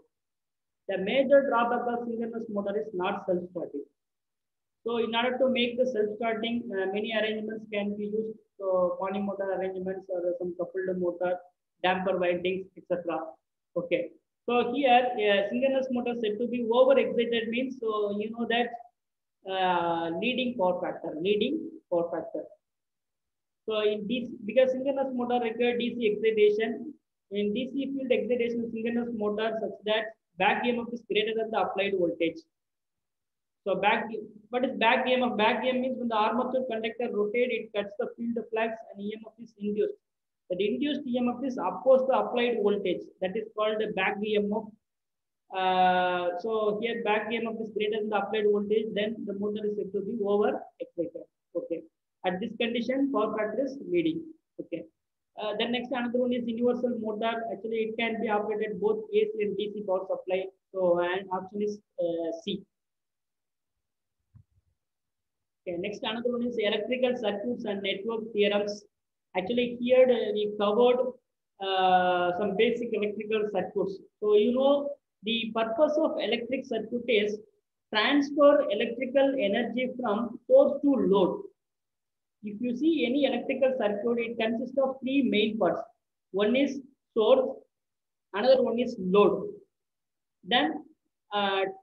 Speaker 1: The major drawback of synchronous motor is not self-starting. So in order to make the self-starting, many arrangements can be used. So Pony motor arrangements or some coupled motor, damper windings, etc. Okay. So here, synchronous motor said to be over-excited means, so you know that leading power factor. So in DC, because synchronous motor require DC excitation, in DC field excitation, synchronous motor such that back EMF is greater than the applied voltage. So what is back EMF? Back EMF means when the armature conductor rotates, it cuts the field flux and EMF is induced. The induced EMF is opposed to applied voltage. That is called the back EMF. So here back EMF is greater than the applied voltage, then the motor is said to be over excited. Okay. At this condition, power factor is leading. Okay. Then next another one is universal motor. Actually, it can be operated both AC and DC power supply. So and option is C. Okay. Next another one is electrical circuits and network theorems. Actually, here we covered some basic electrical circuits. So you know The purpose of electric circuit is transfer electrical energy from source to load. If you see any electrical circuit, it consists of three main parts. One is source, another one is load. Then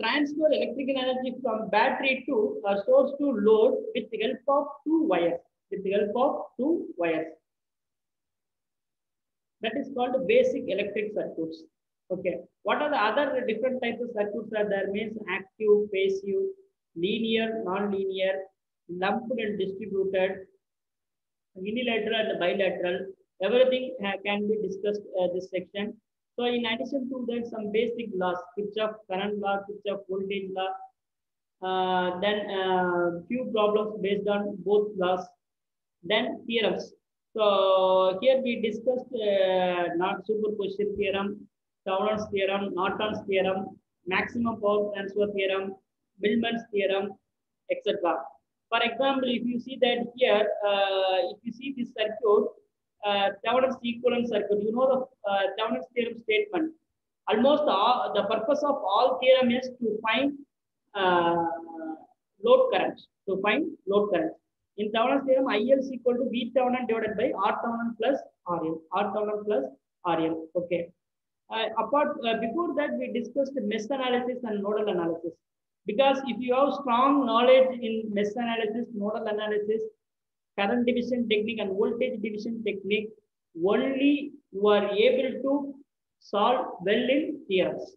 Speaker 1: transfer electrical energy from battery to a source to load with the help of two wires. With the help of two wires. That is called basic electric circuits. Okay. What are the other different types of circuits are there? Means active, passive, linear, non-linear, lumped and distributed, unilateral and bilateral. Everything can be discussed this section. So in addition to that, some basic laws, Kirchhoff current law, Kirchhoff voltage law, then few problems based on both laws, then theorems. So here we discussed not superposition theorem, Thoulon's theorem, Norton's theorem, maximum power transfer theorem, Millman's theorem, etc. For example, if you see that here, if you see this circuit, Thoulon's equivalent circuit, you know the Thoulon's theorem statement. Almost all, the purpose of all theorem is to find uh, load current. To find load current. In Thoulon's theorem, IL is equal to V Thoulon divided by R Thoulon plus RL. R Thoulon plus RL. Okay. Before that, we discussed mesh analysis and nodal analysis. Because if you have strong knowledge in mesh analysis, nodal analysis, current division technique, and voltage division technique, only you are able to solve well in theorems.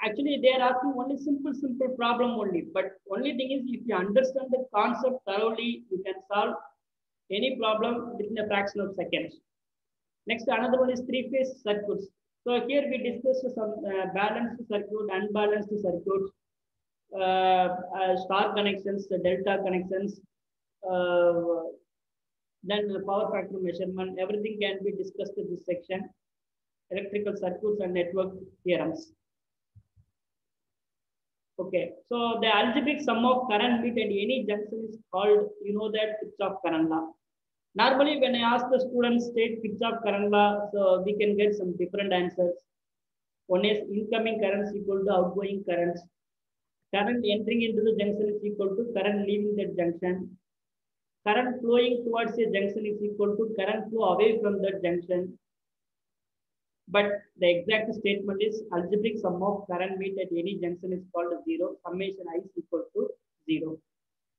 Speaker 1: Actually, they are asking only simple problem only. But only thing is, if you understand the concept thoroughly, you can solve any problem within a fraction of seconds. Next, another one is three-phase circuits. So here we discussed some balanced circuit, unbalanced circuits, star connections, delta connections, then power factor measurement. Everything can be discussed in this section. Electrical circuits and network theorems. Okay, so the algebraic sum of current with any junction is called, you know that Kirchhoff current law. Normally, when I ask the students state Kirchhoff current law, so we can get some different answers. One is incoming currents equal to outgoing currents. Current entering into the junction is equal to current leaving that junction. Current flowing towards a junction is equal to current flow away from that junction. But the exact statement is algebraic sum of current meet at any junction is called zero. Summation I is equal to zero.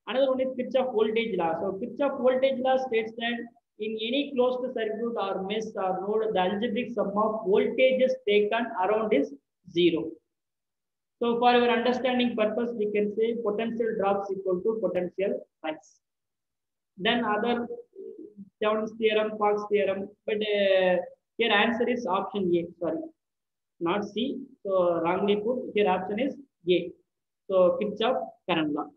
Speaker 1: Another one is Kirchhoff voltage law. So Kirchhoff voltage law states that in any closed circuit or mesh or node, the algebraic sum of voltages taken around is zero. So for our understanding purpose, we can say potential drops equal to potential rise. Then other Thevenin's theorem, Fox theorem, but here answer is option A. Sorry, not C. So wrongly put. Here option is A. So Kirchhoff current law.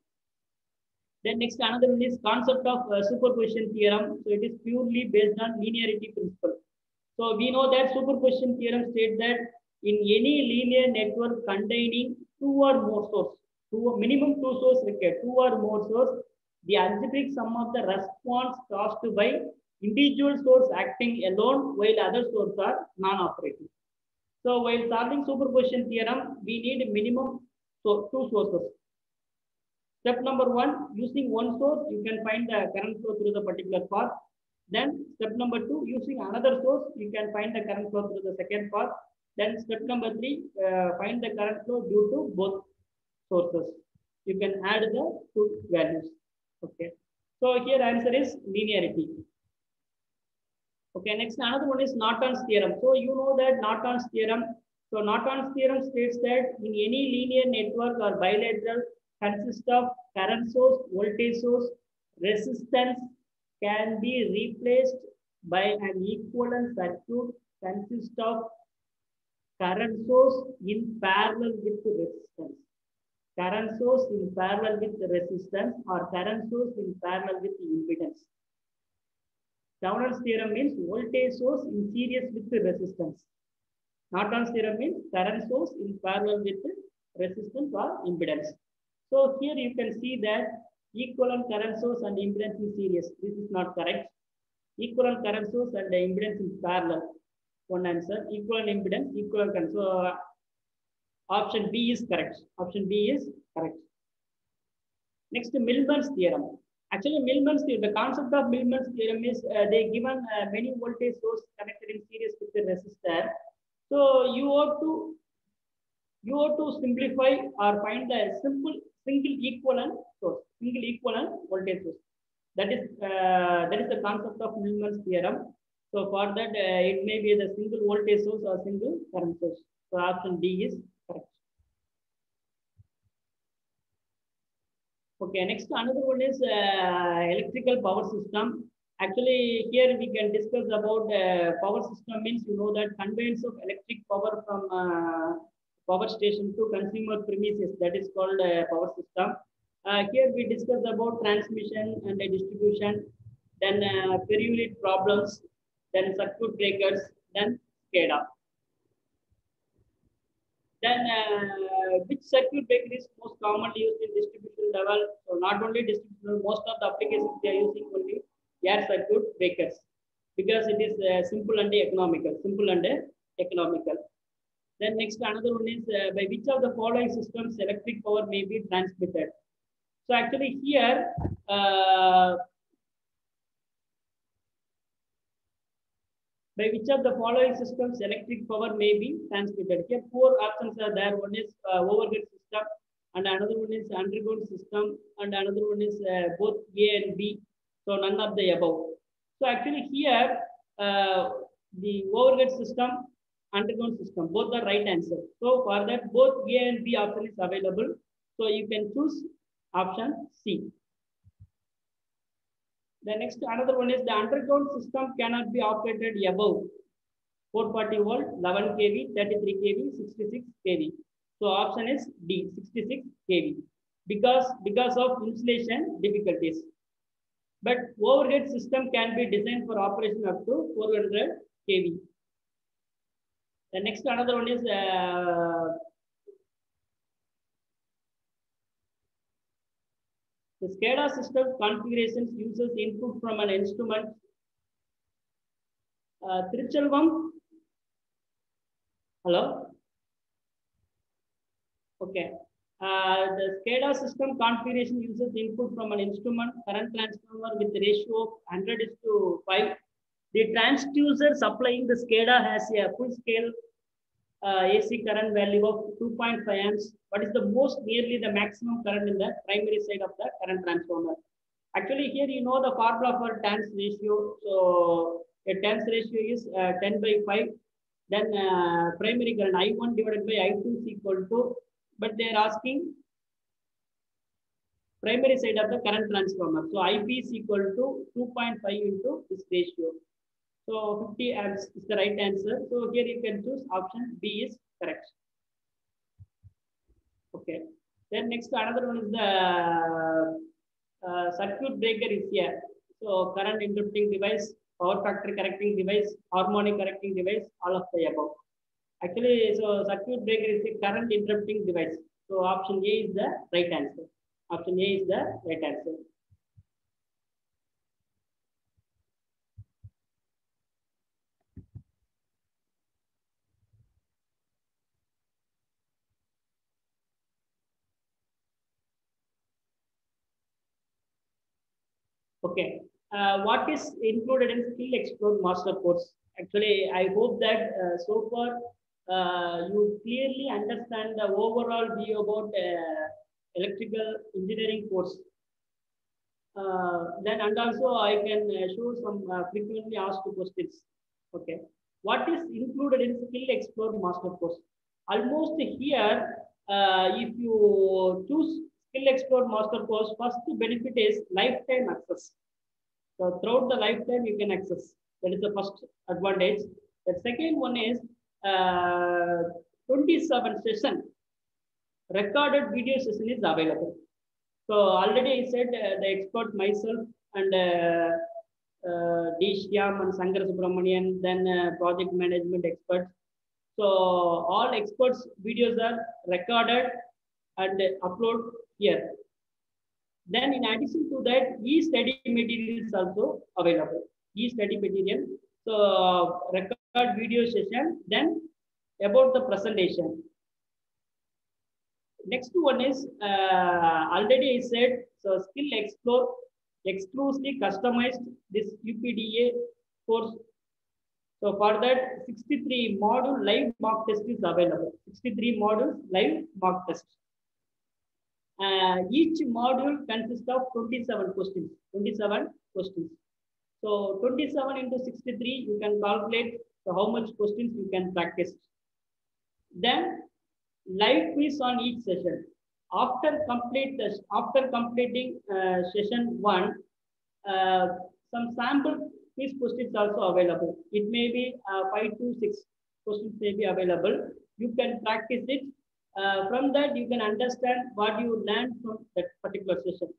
Speaker 1: Then next another one is concept of superposition theorem. So it is purely based on linearity principle. So we know that superposition theorem states that in any linear network containing two or more sources, minimum two sources required, two or more sources, the algebraic sum of the response caused by individual source acting alone while other sources are non-operating. So while solving superposition theorem, we need minimum two sources. Step number one, using one source, you can find the current flow through the particular path. Then step number two, using another source, you can find the current flow through the second path. Then step number three, find the current flow due to both sources. You can add the two values. Okay. So here answer is linearity. Okay, next another one is Norton's theorem. So you know that Norton's theorem. So Norton's theorem states that in any linear network or bilateral consists of current source, voltage source, resistance can be replaced by an equivalent circuit consists of current source in parallel with resistance. Current source in parallel with the resistance or current source in parallel with the impedance. Thoulon's theorem means voltage source in series with the resistance. Norton's theorem means current source in parallel with the resistance or impedance. So here you can see that equivalent current source and impedance in series. This is not correct. Equivalent current source and the impedance in parallel. One answer. Equivalent impedance, equivalent current. So option B is correct. Option B is correct. Next, Millman's theorem. Actually, Millman's theorem, the concept of Millman's theorem is they given many voltage source connected in series with the resistor. So you have to simplify or find the single equivalent source, single equivalent voltage source. That is the concept of Millman's theorem. So for that, it may be the single voltage source or single current source. So option D is correct. Okay, next another one is electrical power system. Actually, here we can discuss about power system means that conveyance of electric power from power station to consumer premises. That is called power system. Here we discuss about transmission and distribution, then per unit problems, then circuit breakers, then SCADA. Then which circuit breaker is most commonly used in distribution level? So not only distribution, most of the applications they are using only air circuit breakers because it is simple and economical. Simple and economical. Then next another one is by which of the following systems electric power may be transmitted? So actually here by which of the following systems electric power may be transmitted? Here, four options are there. One is overhead system, and another one is underground system, and another one is both A and B. So none of the above. So actually here, the overhead system, underground system, both are right answer. So for that, both A and B option is available. So you can choose option C. The next another one is the underground system cannot be operated above 440 volt, 11 kV, 33 kV, 66 kV. So option is D, 66 kV, because of insulation difficulties. But overhead system can be designed for operation up to 400 kV. The next another one is the SCADA system configurations uses input from an instrument. Trichalvam. Hello. Okay. The SCADA system configuration uses input from an instrument current transformer with ratio of 100:5. The transducer supplying the SCADA has a full scale AC current value of 2.5 amps. What is the most nearly the maximum current in the primary side of the current transformer? Actually, here the formula for turns ratio. So a turns ratio is 10/5. Then primary current I1 divided by I2 is equal to, but they are asking primary side of the current transformer. So IB is equal to 2.5 into this ratio. So 50 amps is the right answer. So here you can choose option B is correct. Okay. Then next another one is the circuit breaker is here. So current interrupting device, power factor correcting device, harmonic correcting device, all of the above. Actually, so circuit breaker is the current interrupting device. So option A is the right answer. Option A is the right answer. Okay. What is included in Skill Explore Master Course? Actually, I hope that so far you clearly understand the overall view about electrical engineering course. Then and also I can show some frequently asked questions. Okay. What is included in Skill Explore Master Course? Almost here, if you choose Skill Explore Master Course, first benefit is lifetime access. So throughout the lifetime, you can access. That is the first advantage. The second one is 27 session recorded video session is available. So already I said the expert myself and D. Shyam and Sankar Subramanian, then project management experts. So all experts videos are recorded and upload here. Then in addition to that, e-study material is also available. e-study material. So record video session, then about the presentation. Next one is already I said, so skill explore exclusively customized this UPDA course. So for that 63 module live mock test is available. 63 modules live mock test. Each module consists of 27 questions. 27 questions. So 27 into 63, you can calculate how much questions you can practice. Then live quiz on each session. After completing session 1, some sample quiz questions also available. It may be 5 to 6 questions may be available. You can practice it. From that, you can understand what you learned from that particular session.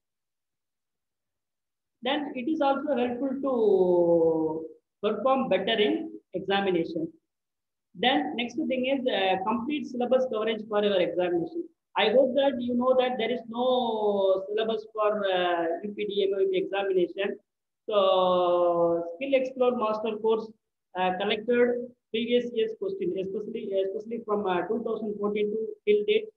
Speaker 1: Then it is also helpful to perform better in examination. Then next thing is complete syllabus coverage for your examination. I hope that you know that there is no syllabus for UPDMOP examination. So Skill Explore Master course collected previous year's question, especially from 2014 to till date.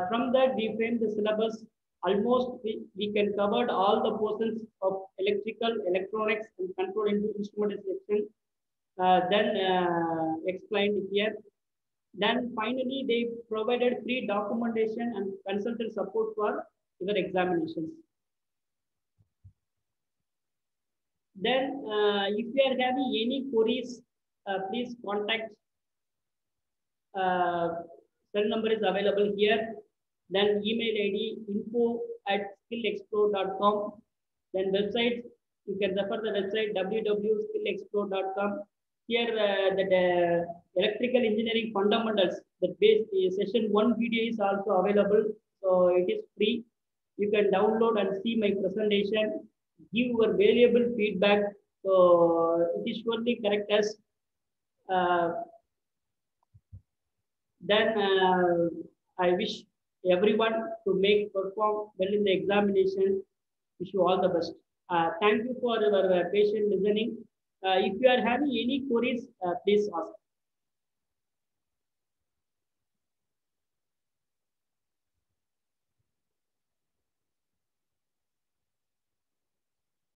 Speaker 1: From that, we framed the syllabus. Almost we can cover all the portions of electrical, electronics, and control instrumentation. Then explained here. Then finally, they provided free documentation and consultant support for your examinations. Then, if you are having any queries, please contact. Cell number is available here. Then email ID info@skillexplore.com. Then website, you can refer the website www.skillexplore.com. Here, the electrical engineering fundamentals, the base session 1 video is also available. So it is free. You can download and see my presentation. Give your valuable feedback. So it is surely correct as. Then I wish everyone to perform well in the examination. Wish you all the best. Thank you for your patient listening. If you are having any queries, please ask.